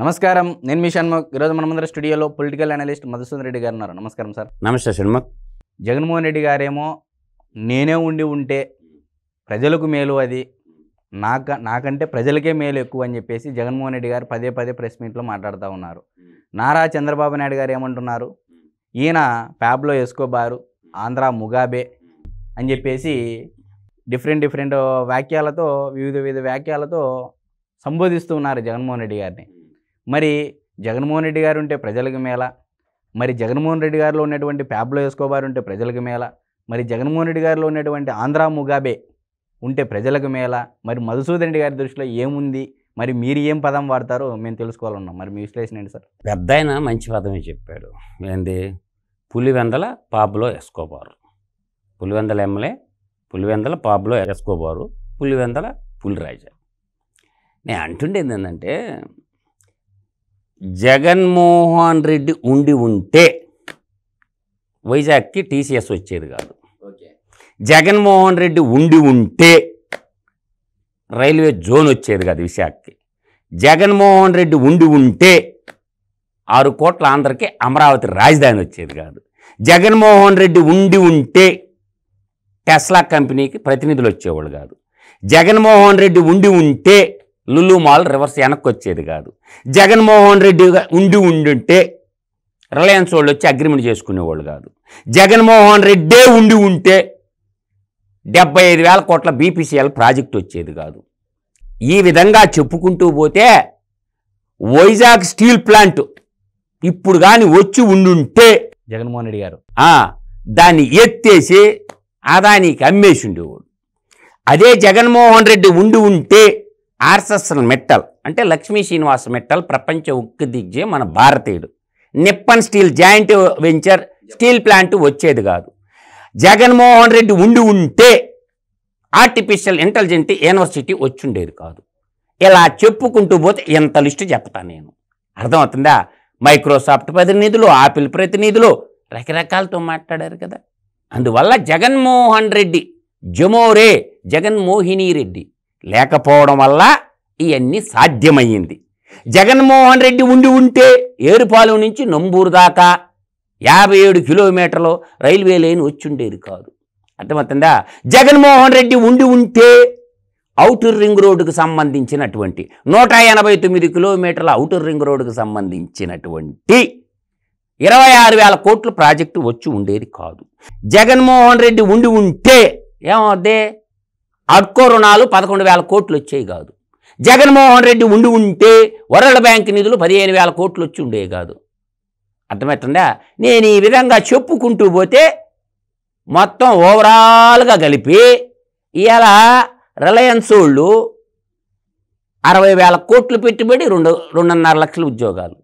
నమస్కారం, నేను మీ షణ్ముఖ్. ఈరోజు మన ముందర స్టూడియోలో పొలిటికల్ అనలిస్ట్ మధుసూదన్ రెడ్డి గారు ఉన్నారు. నమస్కారం సార్. నమస్తే షణ్ముఖ్. జగన్మోహన్ రెడ్డి గారేమో నేనే ఉంటే ప్రజలకు మేలు, అది నాకంటే ప్రజలకే మేలు ఎక్కువ అని చెప్పేసి జగన్మోహన్ రెడ్డి గారు పదే ప్రెస్ మీట్లో మాట్లాడుతూ ఉన్నారు. నారా చంద్రబాబు నాయుడు గారు ఏమంటున్నారు, ఈయన ప్యాబ్లో ఎస్కోబారు, ఆంధ్ర ముగాబే అని చెప్పేసి డిఫరెంట్ వాక్యాలతో వివిధ వాక్యాలతో సంబోధిస్తూ ఉన్నారు జగన్మోహన్ రెడ్డి గారిని. మరి జగన్మోహన్ రెడ్డి గారు ఉంటే ప్రజలకు మేళ, మరి జగన్మోహన్ రెడ్డి గారిలో ఉన్నటువంటి ప్యాబ్లో ఎస్కోబార్ ఉంటే ప్రజలకు మేళ, మరి జగన్మోహన్ రెడ్డి గారిలో ఉన్నటువంటి ఆంధ్ర ముగాబే ఉంటే ప్రజలకు మేళ, మరి మధుసూదన్ రెడ్డి గారి దృష్టిలో ఏముంది, మరి మీరు ఏం పదం వాడతారో మేము తెలుసుకోవాలన్నాం. మరి మీ విశ్లేషణ ఏంటి సార్? పెద్ద ఆయన మంచి పదమే చెప్పాడు. ఏంది? Pulivendula Pablo Escobar, Pulivendula MLA, Pulivendula Pablo Escobar, Pulivendula Puliraja. నేను అంటుండేది ఏంటంటే, జగన్మోహన్ రెడ్డి ఉంటే వైజాగ్కి టీసీఎస్ వచ్చేది కాదు. జగన్మోహన్ రెడ్డి ఉంటే రైల్వే జోన్ వచ్చేది కాదు విశాఖకి. జగన్మోహన్ రెడ్డి ఉంటే 6 కోట్ల ఆంధ్రకి అమరావతి రాజధాని వచ్చేది కాదు. జగన్మోహన్ రెడ్డి ఉంటే టెస్లా కంపెనీకి ప్రతినిధులు వచ్చేవాళ్ళు కాదు. జగన్మోహన్ రెడ్డి ఉంటే లులు మాల్ రివర్స్ వెనక్కి వచ్చేది కాదు. జగన్మోహన్ రెడ్డి ఉంటే రిలయన్స్ వాళ్ళు వచ్చి అగ్రిమెంట్ చేసుకునేవాళ్ళు కాదు. జగన్మోహన్ రెడ్డే ఉంటే 75,000 కోట్ల బీపీసీఎల్ ప్రాజెక్ట్ వచ్చేది కాదు. ఈ విధంగా చెప్పుకుంటూ పోతే వైజాగ్ స్టీల్ ప్లాంట్ ఇప్పుడు కానీ వచ్చి ఉండుంటే జగన్మోహన్ రెడ్డి గారు దాన్ని ఎత్తేసి అదానికి అమ్మేసి ఉండేవాడు. అదే జగన్మోహన్ రెడ్డి ఉంటే ఆర్ఎస్ఎస్ మెటల్ అంటే లక్ష్మీ శ్రీనివాస మెటల్ ప్రపంచ ఉక్కు దిగ్జే మన భారతీయుడు Nippon steel joint venture steel plant వచ్చేది కాదు. జగన్మోహన్ రెడ్డి ఉంటే ఆర్టిఫిషియల్ ఇంటెలిజెంట్ యూనివర్సిటీ వచ్చుండేది కాదు. ఇలా చెప్పుకుంటూ పోతే ఎంత లిస్టు చెప్తాను నేను. అర్థమవుతుందా? మైక్రోసాఫ్ట్ ప్రతినిధులు, ఆపిల్ ప్రతినిధులు రకరకాలతో మాట్లాడారు కదా. అందువల్ల జగన్మోహన్ రెడ్డి జమోరే జగన్మోహిని రెడ్డి లేకపోవడం వల్ల ఇవన్నీ సాధ్యమయ్యింది. జగన్మోహన్ రెడ్డి ఉంటే ఏరుపాలెం నుంచి నంబూరు దాకా 57 కిలోమీటర్లు రైల్వే లైన్ వచ్చుండేది కాదు. అర్థమవుతుందా? జగన్మోహన్ రెడ్డి ఉంటే ఔటర్ రింగ్ రోడ్డుకు సంబంధించినటువంటి 189 కిలోమీటర్ల ఔటర్ రింగ్ రోడ్డుకు సంబంధించినటువంటి 26,000 కోట్ల ప్రాజెక్టు వచ్చి ఉండేది కాదు. జగన్మోహన్ రెడ్డి ఉంటే ఏమవుద్ది? అడ్కో రుణాలు 11,000 కోట్లు వచ్చేవి కాదు. జగన్మోహన్ రెడ్డి ఉంటే వరల్డ్ బ్యాంక్ నిధులు 15,000 కోట్లు వచ్చి ఉండేవి కాదు. అర్థమవుతుందా? నేను ఈ విధంగా చెప్పుకుంటూ పోతే మొత్తం ఓవరాల్గా కలిపి ఇవాళ రిలయన్స్ వాళ్ళు 60,000 కోట్లు పెట్టుబడి 2.5 లక్షల ఉద్యోగాలు,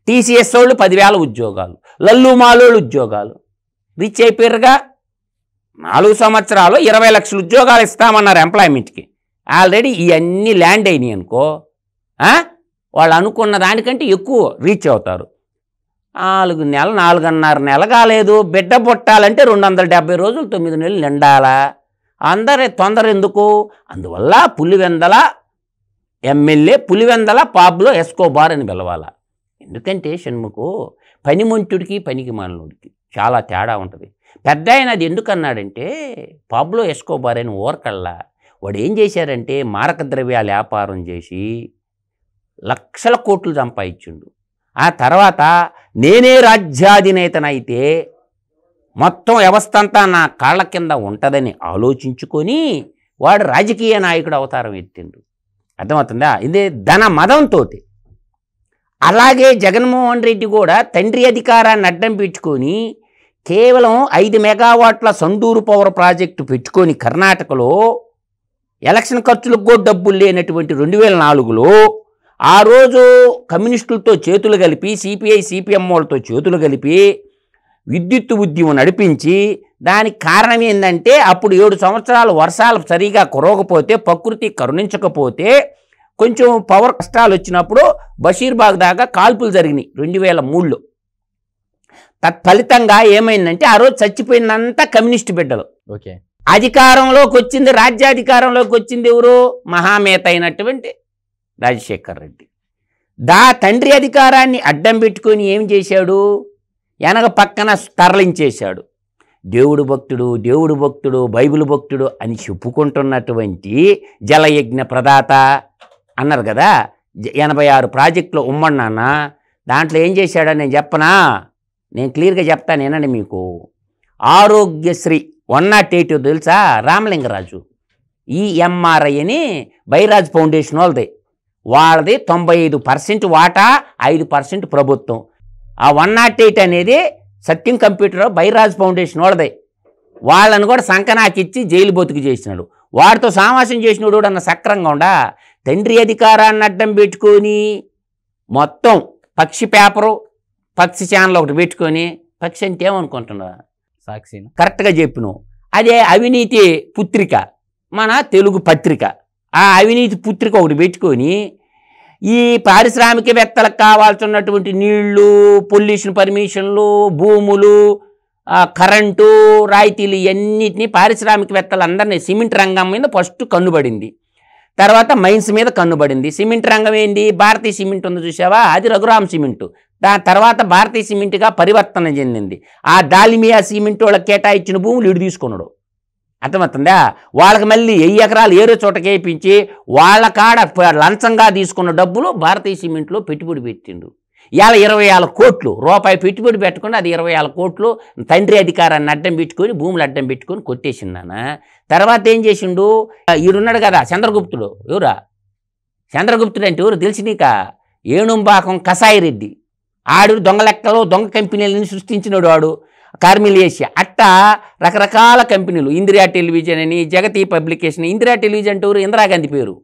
టీసీఎస్ వాళ్ళు 10,000 ఉద్యోగాలు, లల్లు మాలోళ్ళు ఉద్యోగాలు రీచ్ అయిపోయారుగా. 4 సంవత్సరాలు 20 లక్షల ఉద్యోగాలు ఇస్తామన్నారు ఎంప్లాయ్మెంట్కి. ఆల్రెడీ ఇవన్నీ ల్యాండ్ అయినాయి అనుకో, వాళ్ళు అనుకున్న దానికంటే ఎక్కువ రీచ్ అవుతారు. 4 నెలలు 4.5 నెల కాలేదు. బిడ్డ పుట్టాలంటే 270 రోజులు 9 నెలలు నిండాలా. అందరి తొందర ఎందుకు? అందువల్ల Pulivendula MLA Pulivendula Pablo Escobar అని పిలవాల. ఎందుకంటే షణ్ముఖు పనిమంతుడికి పనికి మాలినోడికి చాలా తేడా ఉంటుంది. పెద్ద ఆయన అది ఎందుకన్నాడంటే పాబ్లో ఎస్కోబార్ అని ఊరకల్లా వాడు ఏం చేశారంటే మారక ద్రవ్యాల వ్యాపారం చేసి లక్షల కోట్లు సంపాదించిండు. ఆ తర్వాత నేనే రాజ్యాధినేతనైతే మొత్తం వ్యవస్థ అంతా నా కాళ్ళ కింద ఉంటుందని ఆలోచించుకొని వాడు రాజకీయ నాయకుడు అవతారం ఎత్తిండు. అర్థమవుతుందా? ఇదే ధన మదంతో. అలాగే జగన్మోహన్ రెడ్డి కూడా తండ్రి అధికారాన్ని అడ్డం పెట్టుకొని కేవలం 5 మెగావాట్ల సండూరు పవర్ ప్రాజెక్టు పెట్టుకొని కర్ణాటకలో ఎలక్షన్ ఖర్చులకు కూడా డబ్బులు లేనటువంటి 2004లో ఆ రోజు కమ్యూనిస్టులతో చేతులు కలిపి సిపిఐ సిపిఎం వాళ్ళతో చేతులు కలిపి విద్యుత్ ఉద్యమం నడిపించి దానికి కారణం ఏంటంటే అప్పుడు 7 సంవత్సరాలు వర్షాలు సరిగా కురవకపోతే ప్రకృతి కరుణించకపోతే కొంచెం పవర్ కష్టాలు వచ్చినప్పుడు బషీర్బాగ్ దాకా కాల్పులు జరిగినాయి 2003లో. తత్ఫలితంగా ఏమైందంటే ఆ రోజు చచ్చిపోయినంత కమ్యూనిస్టు బిడ్డలు. అధికారంలోకి వచ్చింది, రాజ్యాధికారంలోకి వచ్చింది ఎవరు? మహామేత అయినటువంటి రాజశేఖర్ రెడ్డి. తండ్రి అధికారాన్ని అడ్డం పెట్టుకొని ఏం చేశాడు, వెనక పక్కన తరలించేశాడు. దేవుడు భక్తుడు బైబిల్ భక్తుడు అని చెప్పుకుంటున్నటువంటి జలయజ్ఞ ప్రదాత అన్నారు కదా, 86 ప్రాజెక్టులు ఉమ్మడి నాన్న. దాంట్లో ఏం చేశాడని నేను చెప్పనా, నేను క్లియర్గా చెప్తాను ఏనండి మీకు. ఆరోగ్యశ్రీ 108 తెలుసా, రామలింగరాజు ఈఎంఆర్ఐ అని బైరాజ్ ఫౌండేషన్ వాళ్ళది 95% వాటా, 5% ప్రభుత్వం. ఆ 108 అనేది సత్యం కంప్యూటర్ బైరాజ్ ఫౌండేషన్ వాళ్ళని కూడా సంకనాకిచ్చి జైలు బతుకు చేసినాడు. వాడితో సామాసం చేసినాడు అన్న సక్రంగా ఉండా. తండ్రి అధికారాన్ని అడ్డం పెట్టుకొని మొత్తం పక్షి పేపరు, పక్షి ఛానల్ ఒకటి పెట్టుకొని, పక్షి అంటే ఏమనుకుంటున్నా, సాక్షి కరెక్ట్గా చెప్పినావు. అదే అవినీతి పుత్రిక, మన తెలుగు పత్రిక, ఆ అవినీతి పుత్రిక ఒకటి పెట్టుకొని ఈ పారిశ్రామికవేత్తలకు కావాల్సినటువంటి నీళ్లు, పొల్యూషన్ పర్మిషన్లు, భూములు, కరెంటు రాయితీలు ఇవన్నిటినీ పారిశ్రామికవేత్తలందరినీ సిమెంట్ రంగం మీద ఫస్ట్ కన్నుబడింది. తర్వాత మైన్స్ మీద కన్నుబడింది. సిమెంట్ రంగం ఏంది, భారతీయ సిమెంట్ ఉంది చూసావా, అది రఘురామ్ సిమెంటు. దాని తర్వాత భారతీయ సిమెంట్గా పరివర్తన చెందింది. ఆ దాలిమియా సిమెంట్ వాళ్ళకి కేటాయించిన భూములు ఇడు తీసుకున్నాడు. అర్థమవుతుందా? వాళ్ళకి మళ్ళీ 1000 ఎకరాలు ఏరో చోటకి వేయించి వాళ్ళ కాడ లంచంగా తీసుకున్న డబ్బులు భారతీయ సిమెంట్లో పెట్టుబడి పెట్టిండు. ఇవాళ 20,000 కోట్లు రూపాయి పెట్టుబడి పెట్టుకుని అది 20,000 కోట్లు తండ్రి అధికారాన్ని అడ్డం పెట్టుకొని, భూములు అడ్డం పెట్టుకొని కొట్టేసిండాన. తర్వాత ఏం చేసిండు, ఈడున్నాడు కదా చంద్రగుప్తుడు. ఎవరా చంద్రగుప్తుడు అంటే ఎవరు తెలిసి నీక? ఏణుంబాకం కసాయిరెడ్డి. ఆడు దొంగ లెక్కలో దొంగ కంపెనీలను సృష్టించినాడు వాడు, కార్మిలేషియా. అట్టా రకరకాల కంపెనీలు, ఇందిరా టెలివిజన్ అని, జగతి పబ్లికేషన్. ఇందిరా టెలివిజన్ అంటే ఎవరు? ఇందిరాగాంధీ పేరు.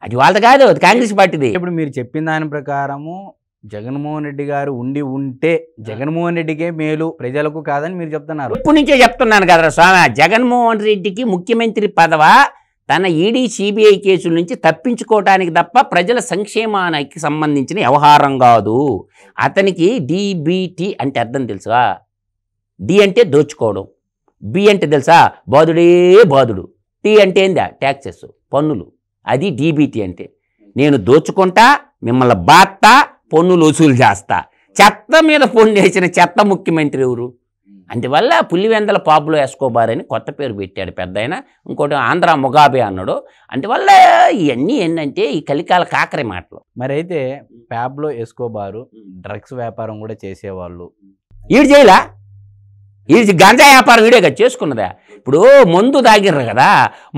అది వాళ్ళది కాదు, అది కాంగ్రెస్ పార్టీది. ఇప్పుడు మీరు చెప్పిన దాని ప్రకారము జగన్మోహన్ రెడ్డి గారు ఉంటే జగన్మోహన్ రెడ్డికే మేలు, ప్రజలకు కాదని మీరు చెప్తున్నారు. ఇప్పటి నుంచే చెప్తున్నాను కదా స్వామి, జగన్మోహన్ రెడ్డికి ముఖ్యమంత్రి పదవ తన ఈడీ సిబిఐ కేసుల నుంచి తప్పించుకోవటానికి తప్ప ప్రజల సంక్షేమానికి సంబంధించిన వ్యవహారం కాదు. అతనికి డిబిటి అంటే అర్థం తెలుసా? డి అంటే దోచుకోవడం, బి అంటే తెలుసా బాధుడే బాధుడు, టీ అంటే ఏందా ట్యాక్సెస్ పన్నులు. అది డిబిటి అంటే. నేను దోచుకుంటా, మిమ్మల్ని బాత్తా, పన్నులు వసూలు చేస్తా. చెత్త మీద పన్ను వేసిన చెత్త ముఖ్యమంత్రి ఎవరు? అందువల్ల పులివెందల పాబ్లో ఎస్కోబార్ అని కొత్త పేరు పెట్టాడు పెద్ద ఆయన. ఇంకోటి ఆంధ్ర ముగాబే అన్నాడు. అందువల్ల ఇవన్నీ ఏంటంటే ఈ కలికాల కాకరి మాటలు. మరి అయితే పాబ్లో ఎస్కోబారు డ్రగ్స్ వ్యాపారం కూడా చేసేవాళ్ళు, ఈడు చేయలా? ఇది గంజా వ్యాపారం వీడే కదా చేసుకున్నదా? ఇప్పుడు మందు తాగిర్రు కదా,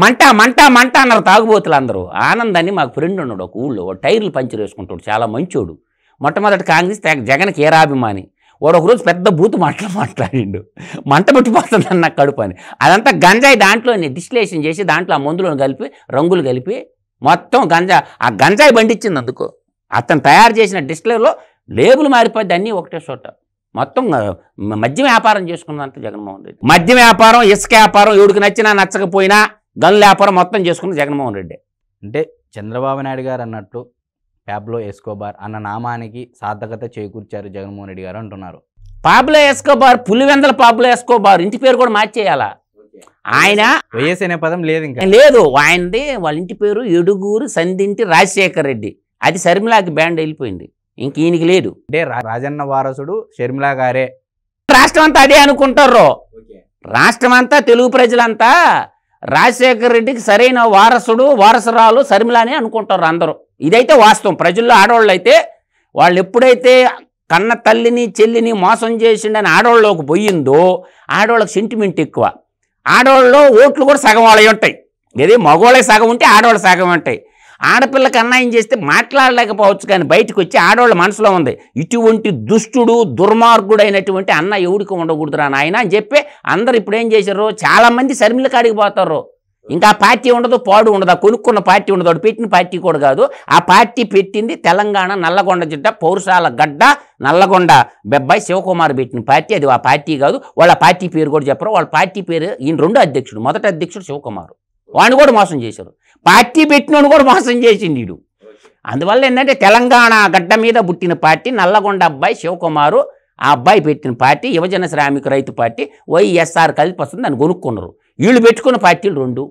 మంట మంట మంట అన్నారు తాగుబోతులు అందరూ. ఆనందాన్ని మాకు ఫ్రెండ్ ఉన్నాడు ఒక ఊళ్ళో, టైర్లు పంచర్ వేసుకుంటాడు, చాలా మంచోడు. మొట్టమొదటి కాంగ్రెస్ జగన్కి ఏరాభిమాని. వాడు ఒకరోజు పెద్ద బూతు మాట్లాడిండు, మంట పెట్టిపోతుంది అన్న కడుపు అని. అదంతా గంజాయి దాంట్లోనే డిస్టిలేషన్ చేసి దాంట్లో ఆ మందులను కలిపి రంగులు కలిపి మొత్తం ఆ గంజాయి బండిచ్చింది. అందుకు అతను తయారు చేసిన డిస్టిలర్లో లేబుల్ మారిపోద్ది, అన్నీ ఒకటే చోట. మొత్తం మద్యం వ్యాపారం చేసుకున్నంత జగన్మోహన్ రెడ్డి. మద్యం వ్యాపారం, ఇసుక వ్యాపారం, ఎవడికి నచ్చినా నచ్చకపోయినా గన్ల వ్యాపారం మొత్తం చేసుకున్న జగన్మోహన్ రెడ్డి. అంటే చంద్రబాబు నాయుడు గారు అన్నట్టు పాబ్లో ఎస్కోబార్ అన్న నామానికి సార్థకత చేకూర్చారు జగన్మోహన్ రెడ్డి గారు అంటున్నారు. Pablo Escobar, Pulivendula Pablo Escobar, ఇంటి పేరు కూడా మార్చేయాలా? ఆయన వైఎస్ అనే పదం లేదు, ఇంకా లేదు. ఆయనది వాళ్ళ ఇంటి పేరు ఎడుగూరు సందింటి రాజశేఖర్ రెడ్డి. అది శర్మిలాకి బ్యాండ్ వెళ్ళిపోయింది, ఇంక ఈయనకి లేదు. అంటే రాజన్న వారసుడు షర్మిలా గారే. రాష్ట్రం అంతా అదే అనుకుంటారు. రాష్ట్రం అంతా తెలుగు ప్రజలంతా రాజశేఖర రెడ్డికి సరైన వారసురాలు శర్మిలానే అనుకుంటారు అందరూ. ఇదైతే వాస్తవం. ప్రజల్లో ఆడవాళ్ళు అయితే వాళ్ళు ఎప్పుడైతే కన్న తల్లిని చెల్లిని మోసం చేసిండని ఆడవాళ్ళలోకి పోయిందో ఆడవాళ్ళకి సెంటిమెంట్ ఎక్కువ. ఆడవాళ్ళలో ఓట్లు కూడా సగం వాళ్ళవి ఉంటాయి. ఏది మగవాళ్ళకి సగం ఉంటే ఆడవాళ్ళు సగం ఉంటాయి. ఆడపిల్లకి అన్యాయం చేస్తే మాట్లాడలేకపోవచ్చు, కానీ బయటకు వచ్చి ఆడవాళ్ళ మనసులో ఉంది ఇటువంటి దుష్టుడు దుర్మార్గుడైనటువంటి అన్న ఎవడికి ఉండకూడదురా నాయన అని చెప్పి అందరు ఇప్పుడు ఏం చేశారు, చాలామంది శర్మిల కాడికి పోతారు. ఇంకా పార్టీ ఉండదు, పాడు ఉండదు, ఆ కొనుక్కున్న పార్టీ ఉండదు, వాడు పెట్టిన పార్టీ కూడా కాదు. ఆ పార్టీ పెట్టింది తెలంగాణ నల్లగొండ జిడ్డ పౌరుషాల గడ్డ నల్లగొండ బెబ్బాయి శివకుమార్ పెట్టిన పార్టీ. అది ఆ పార్టీ కాదు. వాళ్ళ పార్టీ పేరు కూడా చెప్పరు. వాళ్ళ పార్టీ పేరు ఈయన రెండో అధ్యక్షుడు, మొదటి అధ్యక్షుడు శివకుమార్. వాడిని కూడా మోసం చేశారు. పార్టీ పెట్టినోడు కూడా మోసం చేసిండు వీడు. అందువల్ల ఏంటంటే తెలంగాణ గడ్డ మీద పుట్టిన పార్టీ నల్లగొండ అబ్బాయి శివకుమారు, ఆ అబ్బాయి పెట్టిన పార్టీ యువజన శ్రామిక రైతు పార్టీ వైఎస్ఆర్ కలిపి వస్తుంది, దాన్ని కొనుక్కున్నారు. వీళ్ళు పెట్టుకున్న పార్టీలు 2.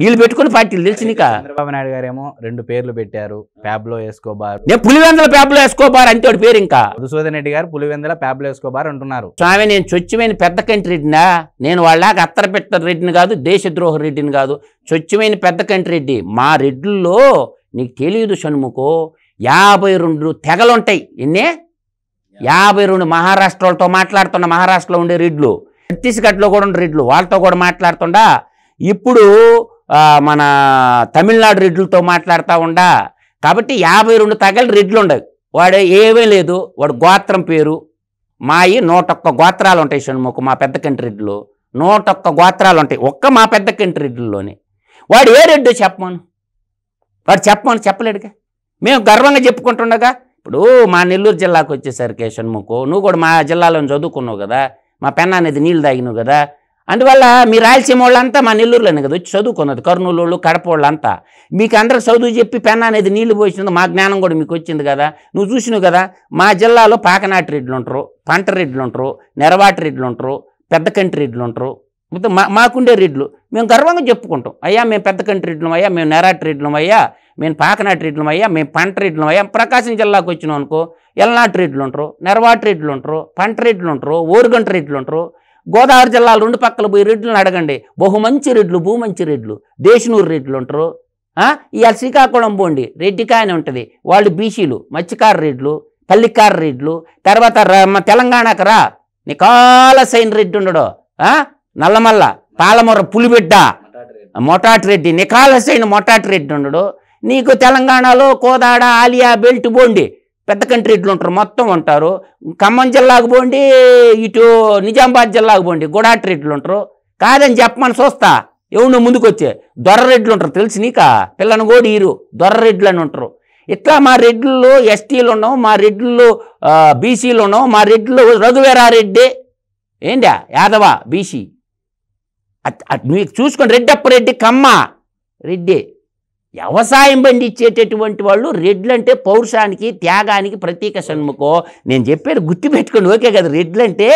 వీళ్ళు పెట్టుకున్న పార్టీలు తెలిసినిక. చంద్రబాబు నాయుడు గారేమో 2 పేర్లు పెట్టారు, ప్యాబ్లో ఎస్కోబార్. నేను పులివెందుల ప్యాబ్లో ఎస్కోబార్ అంటే వాడి పేరు. ఇంకా మధుసూదన్ రెడ్డి గారు పులివెందుల ప్యాబ్లో ఎస్కోబార్ అంటున్నారు. స్వామి నేను చొచ్చుమైన పెద్ద కంటి రెడ్డినా, నేను వాళ్ళకి అత్తరపెట్ట రెడ్డిని కాదు, దేశద్రోహ రెడ్డిని కాదు, చొచ్చుమైన పెద్ద కంటి రెడ్డి. మా రెడ్డిల్లో నీకు తెలియదు షణ్ముఖో, 52 తెగలుంటాయి. ఎన్నే 52 మహారాష్ట్రలతో మాట్లాడుతున్న, మహారాష్ట్రలో ఉండే రెడ్లు, ఛత్తీస్గఢ్లో కూడా ఉండే రెడ్లు, వాళ్ళతో కూడా మాట్లాడుతుండా. ఇప్పుడు మన తమిళనాడు రెడ్లతో మాట్లాడుతూ ఉండా. కాబట్టి 52 తెగలు రెడ్లు ఉండవు. వాడు ఏమీ లేదు, వాడు గోత్రం పేరు. మాయి 101 గోత్రాలు ఉంటాయి షణ్ముఖ. మా పెద్ద కంటి రెడ్లు 101 గోత్రాలు ఉంటాయి ఒక్క మా పెద్ద కంటి రెడ్డిలోనే. వాడు ఏ రెడ్డో చెప్పమను, వాడు చెప్పలేడుగా. మేము గర్వంగా చెప్పుకుంటుండగా. ఇప్పుడు మా నెల్లూరు జిల్లాకు వచ్చేసరికి షణ్ముఖ, నువ్వు కూడా మా జిల్లాలో చదువుకున్నావు కదా, మా పెన్నా అనేది నీళ్ళు తాగినావు కదా. అందువల్ల మీ రాయలసీమ వాళ్ళంతా మా నెల్లూరులోనే కదా వచ్చి చదువుకున్నది, కర్నూలు వాళ్ళు, కడప వాళ్ళంతా. మీకు అందరికి చదువు చెప్పి పెన్నా అనేది నీళ్లు పోసినది మా జ్ఞానం కూడా మీకు వచ్చింది కదా. నువ్వు చూసినావు కదా, మా జిల్లాలో పాకనాటి రెడ్లు ఉంటారు, పంట రెడ్లు ఉంటారు, నెరవాటి రెడ్లు ఉంటారు, పెద్ద కంటి రెడ్లు ఉంటారు. మాకుండే రెడ్లు మేము గర్వంగా చెప్పుకుంటాం. అయ్యా మేము పెద్ద కంటి రెడ్లం అయ్యా, మేము నెరాటి రెడ్లం అయ్యా, మేము పాకనాటి రెడ్లం అయ్యా, మేము పంట రెడ్లం అయ్యా. ప్రకాశం జిల్లాకు వచ్చినాం అనుకో, ఎల్నాటి రెడ్లు ఉంటారు, నెరవాటి రెడ్లు ఉంటారు, పంట రెడ్లు ఉంటారు, ఓరుగంట రెడ్లు ఉంటారు. గోదావరి జిల్లాలో 2 పక్కల పోయి రెడ్లను అడగండి, బహుమంచి రెడ్లు, భూమంచి రెడ్లు, దేశనూరు రెడ్లు ఉంటారు. ఇవాళ శ్రీకాకుళం పోండి, రెడ్డికాయని ఉంటుంది, వాళ్ళు బీసీలు, మత్స్యకార రెడ్లు, పల్లికార రెడ్లు. తర్వాత తెలంగాణకు రా, నికాలసైన రెడ్డి ఉండడు, నల్లమల్ల, పాలమూర, పులిబిడ్డ, మొటాటి రెడ్డి, నికాలసైన మొటాటి రెడ్డి ఉండడు. నీకు తెలంగాణలో కోదాడ, ఆలియా, బెల్ట్ పోండి, పెద్ద కంటి రెడ్లు ఉంటారు, మొత్తం ఉంటారు. ఖమ్మం జిల్లాకు పోండి, ఇటు నిజామాబాద్ జిల్లాకు పోండి, గుడాటి రెడ్లు ఉంటారు. కాదని చెప్పమని చూస్తా, ఎవరు ముందుకు వచ్చే దొర్ర రెడ్లు ఉంటారు. తెలిసి నీక పిల్లను కూడా ఈరు దొర్ర రెడ్లు అని ఉంటారు. ఇట్లా మా రెడ్లు ఎస్టీలు ఉన్నాం, మా రెడ్లు బీసీలు ఉన్నాం. మా రెడ్లు రఘువీరారెడ్డి ఏంటా యాదవ బీసీ, మీకు చూసుకొని రెడ్డప్పరెడ్డి, కమ్మ రెడ్డి. వ్యవసాయం పండించేటటువంటి వాళ్ళు రెడ్లు అంటే పౌరుషానికి, త్యాగానికి ప్రతీక షణ్ముఖో. నేను చెప్పేది గుర్తుపెట్టుకోండి, ఓకే కదా. రెడ్లు అంటే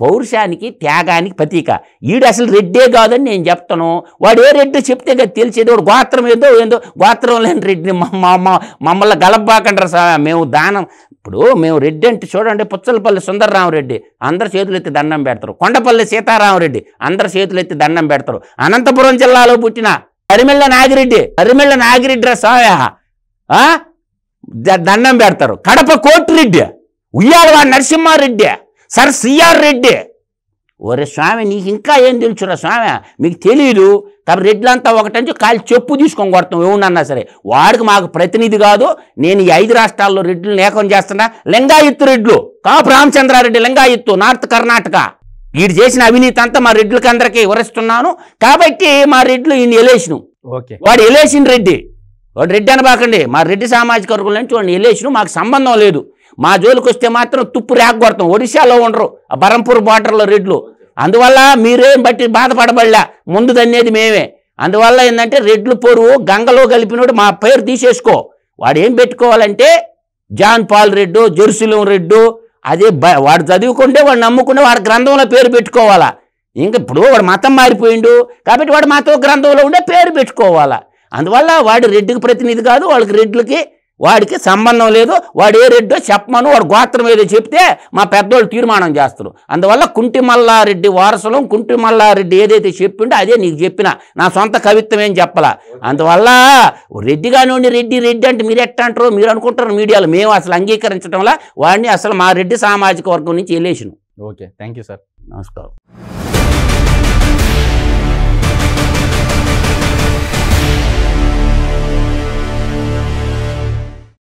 పౌరుషానికి, త్యాగానికి ప్రతీక. ఈడు అసలు రెడ్డే కాదని నేను చెప్తాను. వాడు ఏ రెడ్డి చెప్తే కదా తెలిసేది. వాడు గోత్రం ఏందో గోత్రం లేని రెడ్డిని మమ్మల్ని గలబ్బాకంటారు సార్. మేము దానం, ఇప్పుడు మేము రెడ్డి అంటే చూడండి, పుచ్చలపల్లి సుందరరామరెడ్డి అందరు చేతులు ఎత్తి దండం పెడతారు. కొండపల్లి సీతారామరెడ్డి అందరు చేతులు ఎత్తి దండం పెడతారు. అనంతపురం జిల్లాలో పుట్టిన అరిమెళ్ళ నాగిరెడ్డి రా సాయ దండం పెడతారు. Kadapa Koti Reddy, Uyyalawada Narasimha Reddy, sir CR Reddy. ఒరే స్వామి, నీకు ఇంకా ఏం తెలుసురా స్వామి, మీకు తెలియదు. కాబట్టి రెడ్లంతా ఒకటంటే కాళ్ళు చెప్పు తీసుకొని కొడతాం ఏమన్నా సరే. వాడికి మాకు ప్రతినిధి కాదు. నేను ఈ 5 రాష్ట్రాల్లో రెడ్లను ఏకం చేస్తున్నా. లింగాయత్తు రెడ్లు, కాపు రామచంద్రారెడ్డి లింగాయత్తు, నార్త్ కర్ణాటక. వీడు చేసిన అవినీతి అంతా మా రెడ్లకి అందరికీ వివరిస్తున్నాను. కాబట్టి మా రెడ్లు ఈయన ఎలేషను, వాడు ఎలేషన్ రెడ్డి. వాడు రెడ్డి అనబాకండి, మా రెడ్డి సామాజిక వర్గం నుంచి వాడిని ఎలేషను. మాకు సంబంధం లేదు. మా జోలికి వస్తే మాత్రం తుప్పు రేగ కొడతాం. ఒడిశాలో ఉండరు, ఆ బరంపూర్ బార్డర్లో రెడ్లు. అందువల్ల మీరేం బట్టి బాధపడబడలే, ముందు దన్నేది మేమే. అందువల్ల ఏంటంటే రెడ్లు పొరువు గంగలో కలిపినోడు మా పేరు తీసేసుకో. వాడు ఏం పెట్టుకోవాలంటే John Paul Reddy, Jerusalem Reddy, అదే వాడు చదువుకుంటే, వాడు నమ్ముకుంటే వాడి గ్రంథంలో పేరు పెట్టుకోవాలా. ఇంకా ఇప్పుడు వాడు మతం మారిపోయిండు కాబట్టి వాడు మతం గ్రంథంలో ఉండే పేరు పెట్టుకోవాలా. అందువల్ల వాడు రెడ్డికి ప్రతినిధి కాదు, వాళ్ళకి రెడ్లకి వాడికి సంబంధం లేదు. వాడు ఏ రెడ్డో చెప్పమను, వాడు గోత్రం ఏదో చెప్తే మా పెద్దోళ్ళు తీర్మానం చేస్తారు. అందువల్ల కుంటిమల్లారెడ్డి వారసులం, కుంటిమల్లారెడ్డి ఏదైతే చెప్పిండో అదే నీకు చెప్పిన, నా సొంత కవిత్వం ఏం చెప్పాల. అందువల్ల రెడ్డి కానివ్వండి, రెడ్డి అంటే మీరు ఎట్లా అంటారో మీరు అనుకుంటారు మీడియాలో. మేము అసలు అంగీకరించడంలా వాడిని అసలు మా రెడ్డి సామాజిక వర్గం నుంచి ఎలేషన్. ఓకే, థ్యాంక్ యూ సార్, నమస్కారం.